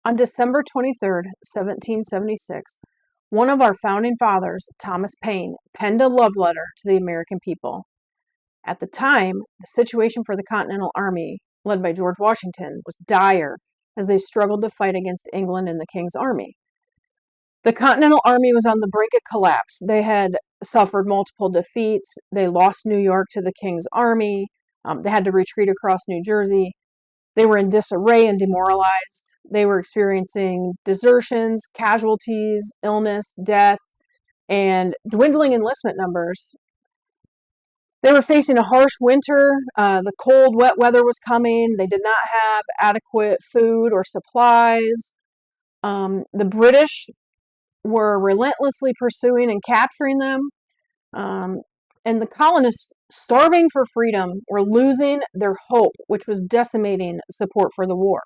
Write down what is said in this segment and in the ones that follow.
On December 23rd, 1776, one of our founding fathers, Thomas Paine, penned a love letter to the American people. At the time, the situation for the Continental Army, led by George Washington, was dire as they struggled to fight against England and the King's army. The Continental Army was on the brink of collapse. They had suffered multiple defeats. They lost New York to the King's army. They had to retreat across New Jersey. They were in disarray and demoralized. They were experiencing desertions, casualties, illness, death, and dwindling enlistment numbers. They were facing a harsh winter. The cold, wet weather was coming. They did not have adequate food or supplies. The British were relentlessly pursuing and capturing them. And the colonists, starving for freedom, were losing their hope, which was decimating support for the war.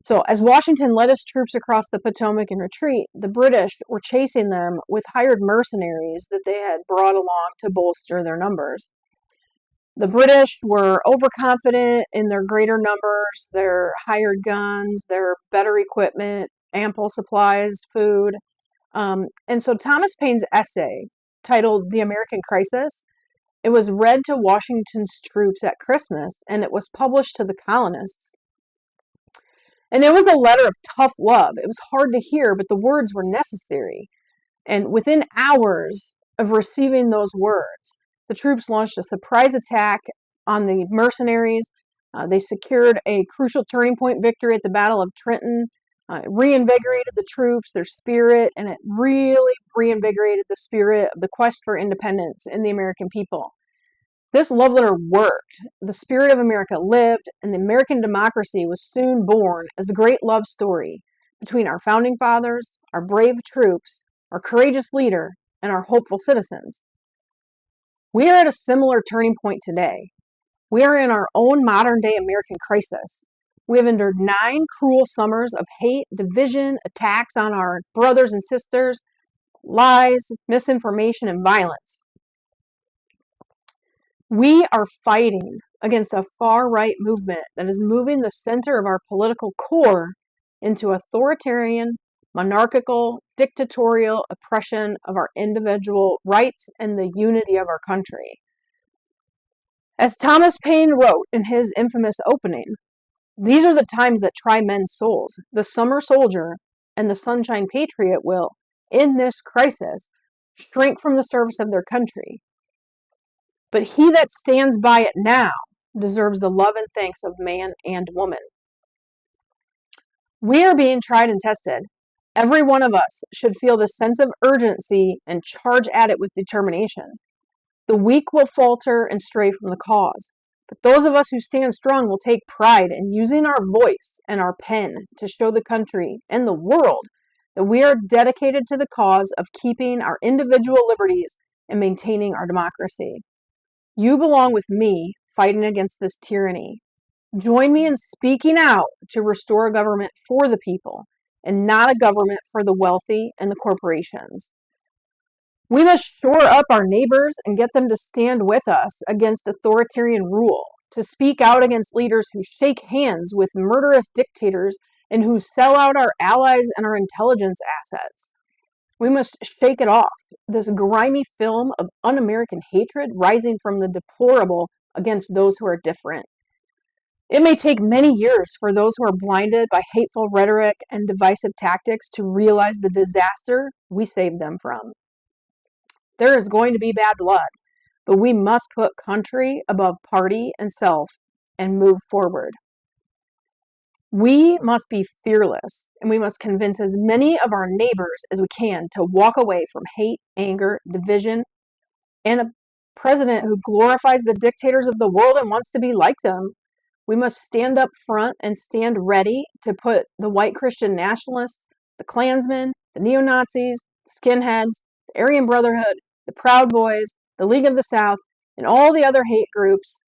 So as Washington led his troops across the Potomac in retreat, the British were chasing them with hired mercenaries that they had brought along to bolster their numbers. The British were overconfident in their greater numbers, their hired guns, their better equipment, ample supplies, food. And so Thomas Paine's essay, titled The American Crisis, it was read to Washington's troops at Christmas, and it was published to the colonists. And it was a letter of tough love. It was hard to hear, but the words were necessary. And within hours of receiving those words, the troops launched a surprise attack on the mercenaries. They secured a crucial turning point victory at the Battle of Trenton. It reinvigorated the troops, their spirit, and it really reinvigorated the spirit of the quest for independence in the American people. This love letter worked. The spirit of America lived, and the American democracy was soon born as the great love story between our founding fathers, our brave troops, our courageous leader, and our hopeful citizens. We are at a similar turning point today. We are in our own modern-day American crisis. We have endured 9 cruel summers of hate, division, attacks on our brothers and sisters, lies, misinformation, and violence. We are fighting against a far-right movement that is moving the center of our political core into authoritarian, monarchical, dictatorial oppression of our individual rights and the unity of our country. As Thomas Paine wrote in his infamous opening, "These are the times that try men's souls. The summer soldier and the sunshine patriot will, in this crisis, shrink from the service of their country. But he that stands by it now deserves the love and thanks of man and woman." We are being tried and tested. Every one of us should feel the sense of urgency and charge at it with determination. The weak will falter and stray from the cause. But those of us who stand strong will take pride in using our voice and our pen to show the country and the world that we are dedicated to the cause of keeping our individual liberties and maintaining our democracy. You belong with me fighting against this tyranny. Join me in speaking out to restore a government for the people and not a government for the wealthy and the corporations. We must shore up our neighbors and get them to stand with us against authoritarian rule, to speak out against leaders who shake hands with murderous dictators and who sell out our allies and our intelligence assets. We must shake it off, this grimy film of un-American hatred rising from the deplorable against those who are different. It may take many years for those who are blinded by hateful rhetoric and divisive tactics to realize the disaster we saved them from. There is going to be bad blood, but we must put country above party and self and move forward. We must be fearless, and we must convince as many of our neighbors as we can to walk away from hate, anger, division, and a president who glorifies the dictators of the world and wants to be like them. We must stand up front and stand ready to put the white Christian nationalists, the Klansmen, the neo-Nazis, the skinheads, the Aryan Brotherhood, the Proud Boys, the League of the South, and all the other hate groups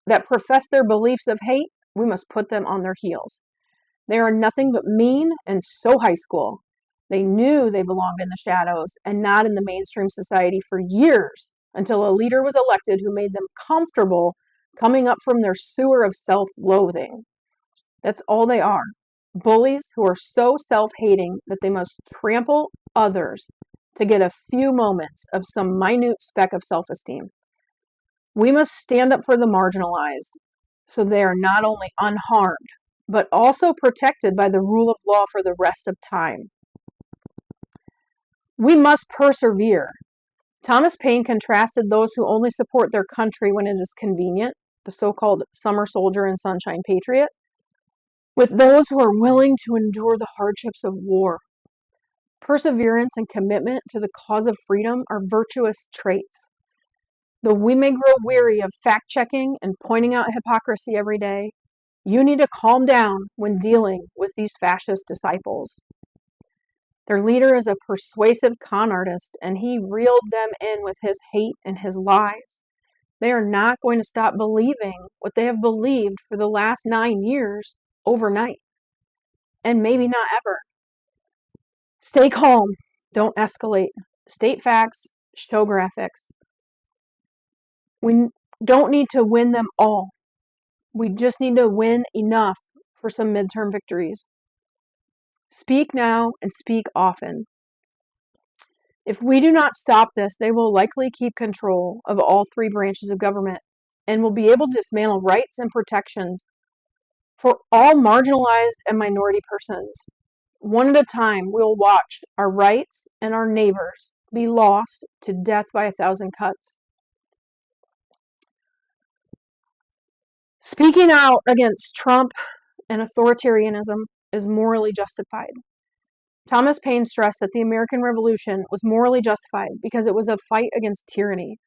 that profess their beliefs of hate. We must put them on their heels. They are nothing but mean and so high school. They knew they belonged in the shadows and not in the mainstream society for years until a leader was elected who made them comfortable coming up from their sewer of self-loathing. That's all they are. Bullies who are so self-hating that they must trample others to get a few moments of some minute speck of self-esteem. We must stand up for the marginalized so they are not only unharmed, but also protected by the rule of law for the rest of time. We must persevere. Thomas Paine contrasted those who only support their country when it is convenient, the so-called summer soldier and sunshine patriot, with those who are willing to endure the hardships of war. Perseverance and commitment to the cause of freedom are virtuous traits. Though we may grow weary of fact-checking and pointing out hypocrisy every day, you need to calm down when dealing with these fascist disciples. Their leader is a persuasive con artist, and he reeled them in with his hate and his lies. They are not going to stop believing what they have believed for the last 9 years overnight, and maybe not ever. Stay calm. Don't escalate. State facts. Show graphics. We don't need to win them all. We just need to win enough for some midterm victories. Speak now and speak often. If we do not stop this, they will likely keep control of all 3 branches of government and will be able to dismantle rights and protections for all marginalized and minority persons. One at a time, we will watch our rights and our neighbors be lost to death by 1,000 cuts. Speaking out against Trump and authoritarianism is morally justified. Thomas Paine stressed that the American Revolution was morally justified because it was a fight against tyranny.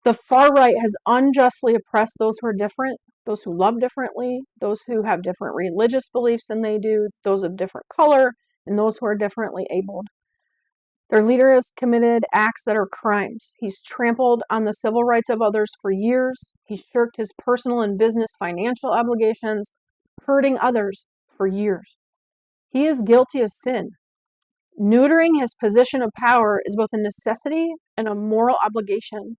The far right has unjustly oppressed those who are different, those who love differently, those who have different religious beliefs than they do, those of different color, and those who are differently abled. Their leader has committed acts that are crimes. He's trampled on the civil rights of others for years. He's shirked his personal and business financial obligations, hurting others for years. He is guilty of sin. Neutering his position of power is both a necessity and a moral obligation.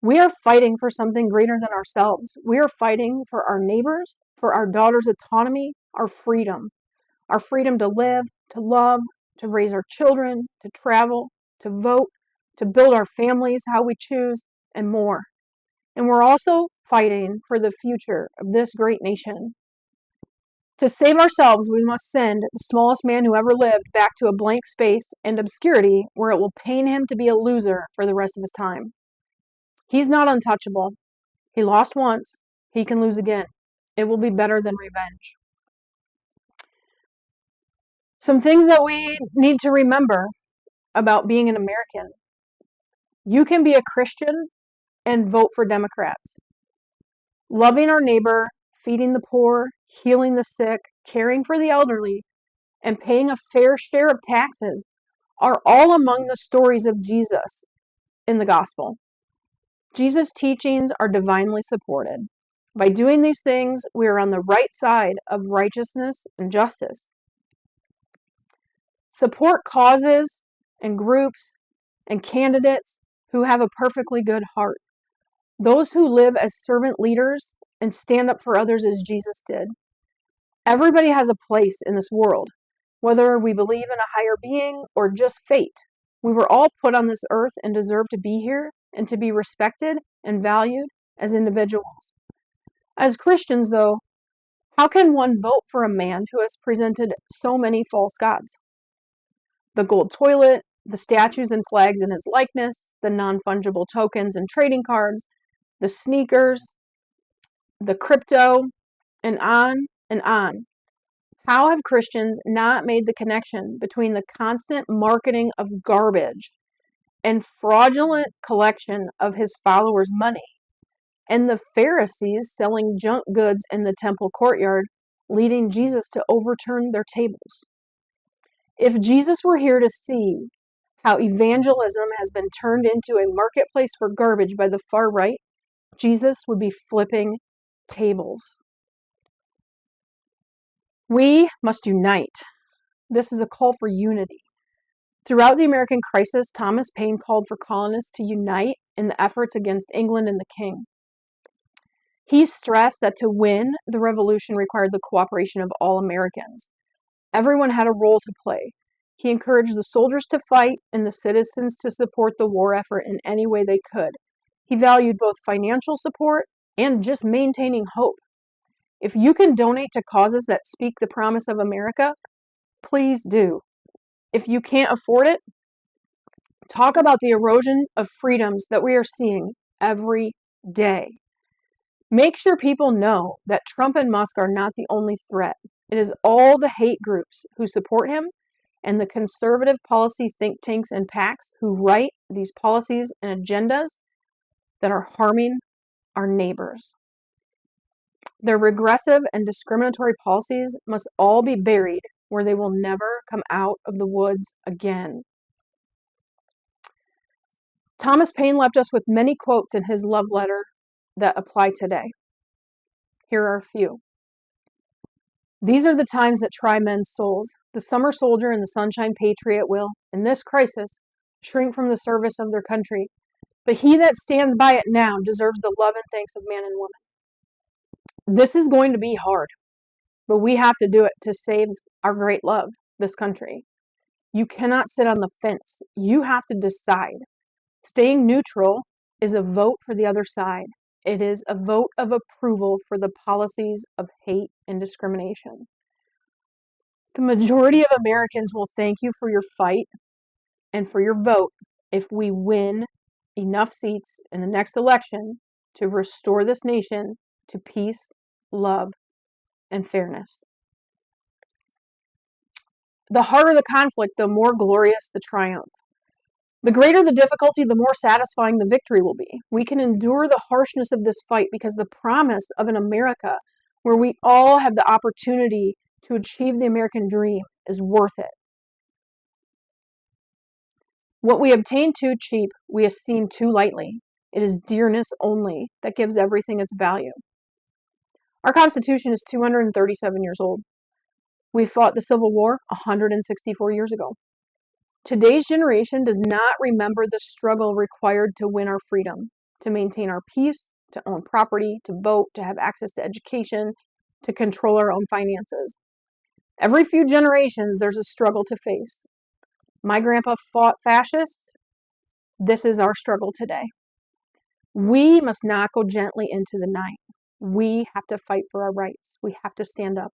We are fighting for something greater than ourselves. We are fighting for our neighbors, for our daughter's autonomy, our freedom to live, to love, to raise our children, to travel, to vote, to build our families how we choose, and more. And we're also fighting for the future of this great nation. To save ourselves, we must send the smallest man who ever lived back to a blank space and obscurity where it will pain him to be a loser for the rest of his time. He's not untouchable. He lost once. He can lose again. It will be better than revenge. Some things that we need to remember about being an American. You can be a Christian and vote for Democrats. Loving our neighbor, feeding the poor, healing the sick, caring for the elderly, and paying a fair share of taxes are all among the stories of Jesus in the gospel. Jesus' teachings are divinely supported. By doing these things, we are on the right side of righteousness and justice. Support causes and groups and candidates who have a perfectly good heart. Those who live as servant leaders and stand up for others as Jesus did. Everybody has a place in this world, whether we believe in a higher being or just fate. We were all put on this earth and deserve to be here and to be respected and valued as individuals. As Christians, though, how can one vote for a man who has presented so many false gods? The gold toilet, the statues and flags in his likeness, the non-fungible tokens and trading cards, the sneakers, the crypto, and on and on. How have Christians not made the connection between the constant marketing of garbage and fraudulent collection of his followers' money and the Pharisees selling junk goods in the temple courtyard, leading Jesus to overturn their tables? If Jesus were here to see how evangelism has been turned into a marketplace for garbage by the far right, Jesus would be flipping tables. We must unite. This is a call for unity. Throughout the American crisis, Thomas Paine called for colonists to unite in the efforts against England and the king. He stressed that to win, the revolution required the cooperation of all Americans. Everyone had a role to play. He encouraged the soldiers to fight and the citizens to support the war effort in any way they could. He valued both financial support and just maintaining hope. If you can donate to causes that speak the promise of America, please do. If you can't afford it, talk about the erosion of freedoms that we are seeing every day. Make sure people know that Trump and Musk are not the only threat. It is all the hate groups who support him and the conservative policy think tanks and PACs who write these policies and agendas that are harming our neighbors. Their regressive and discriminatory policies must all be buried where they will never come out of the woods again. Thomas Paine left us with many quotes in his love letter that apply today. Here are a few. These are the times that try men's souls. The summer soldier and the sunshine patriot will, in this crisis, shrink from the service of their country. But he that stands by it now deserves the love and thanks of man and woman. This is going to be hard, but we have to do it to save our great love, this country. You cannot sit on the fence. You have to decide. Staying neutral is a vote for the other side. It is a vote of approval for the policies of hate and discrimination. The majority of Americans will thank you for your fight and for your vote if we win enough seats in the next election to restore this nation to peace, love, and fairness. The harder the conflict, the more glorious the triumph. The greater the difficulty, the more satisfying the victory will be. We can endure the harshness of this fight because the promise of an America where we all have the opportunity to achieve the American dream is worth it. What we obtain too cheap, we esteem too lightly. It is dearness only that gives everything its value. Our Constitution is 237 years old. We fought the Civil War 164 years ago. Today's generation does not remember the struggle required to win our freedom, to maintain our peace, to own property, to vote, to have access to education, to control our own finances. Every few generations, there's a struggle to face. My grandpa fought fascists. This is our struggle today. We must not go gently into the night. We have to fight for our rights. We have to stand up.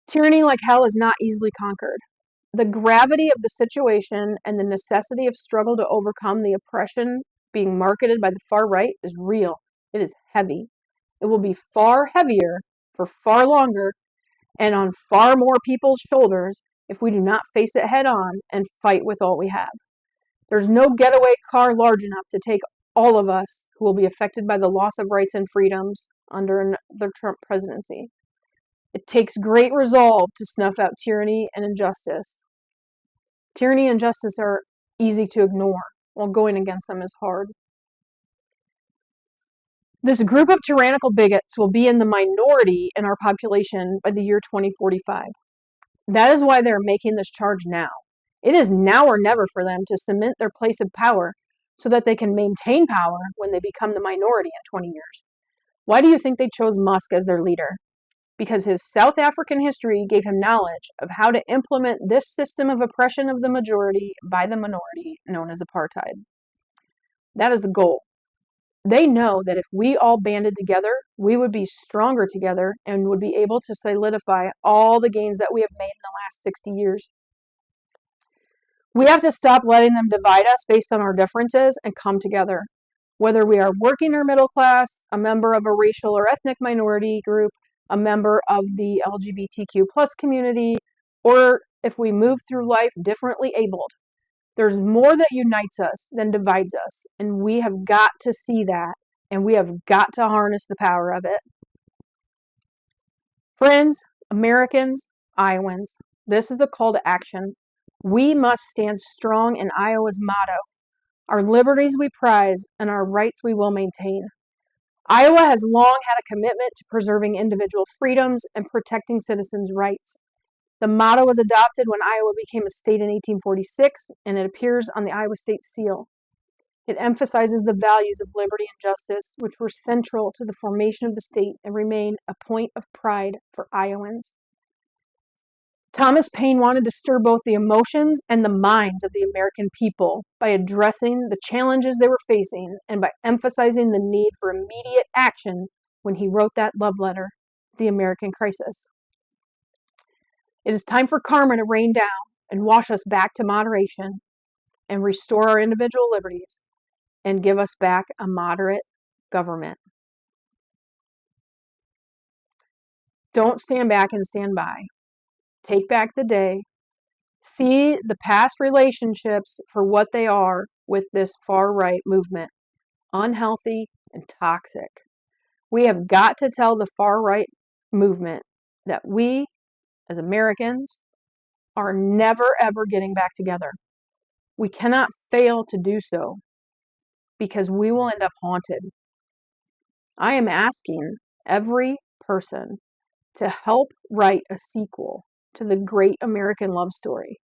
Tyranny like hell is not easily conquered. The gravity of the situation and the necessity of struggle to overcome the oppression being marketed by the far right is real. It is heavy. It will be far heavier for far longer and on far more people's shoulders if we do not face it head on and fight with all we have. There's no getaway car large enough to take all of us who will be affected by the loss of rights and freedoms under the Trump presidency. It takes great resolve to snuff out tyranny and injustice. Tyranny and injustice are easy to ignore, while going against them is hard. This group of tyrannical bigots will be in the minority in our population by the year 2045. That is why they are making this charge now. It is now or never for them to cement their place of power so that they can maintain power when they become the minority in 20 years. Why do you think they chose Musk as their leader? Because his South African history gave him knowledge of how to implement this system of oppression of the majority by the minority known as apartheid. That is the goal. They know that if we all banded together, we would be stronger together and would be able to solidify all the gains that we have made in the last 60 years. We have to stop letting them divide us based on our differences and come together. Whether we are working or middle class, a member of a racial or ethnic minority group, a member of the LGBTQ plus community, or if we move through life differently abled. There's more that unites us than divides us, and we have got to see that, and we have got to harness the power of it. Friends, Americans, Iowans, this is a call to action. We must stand strong in Iowa's motto, our liberties we prize and our rights we will maintain. Iowa has long had a commitment to preserving individual freedoms and protecting citizens' rights. The motto was adopted when Iowa became a state in 1846, and it appears on the Iowa State Seal. It emphasizes the values of liberty and justice, which were central to the formation of the state and remain a point of pride for Iowans. Thomas Paine wanted to stir both the emotions and the minds of the American people by addressing the challenges they were facing and by emphasizing the need for immediate action when he wrote that love letter, The American Crisis. It is time for karma to rain down and wash us back to moderation and restore our individual liberties and give us back a moderate government. Don't stand back and stand by. Take back the day. See the past relationships for what they are with this far-right movement. Unhealthy and toxic. We have got to tell the far-right movement that we, as Americans, are never ever getting back together. We cannot fail to do so because we will end up haunted. I am asking every person to help write a sequel to the great American love story.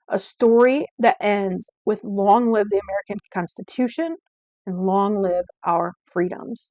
A story that ends with long live the American Constitution and long live our freedoms.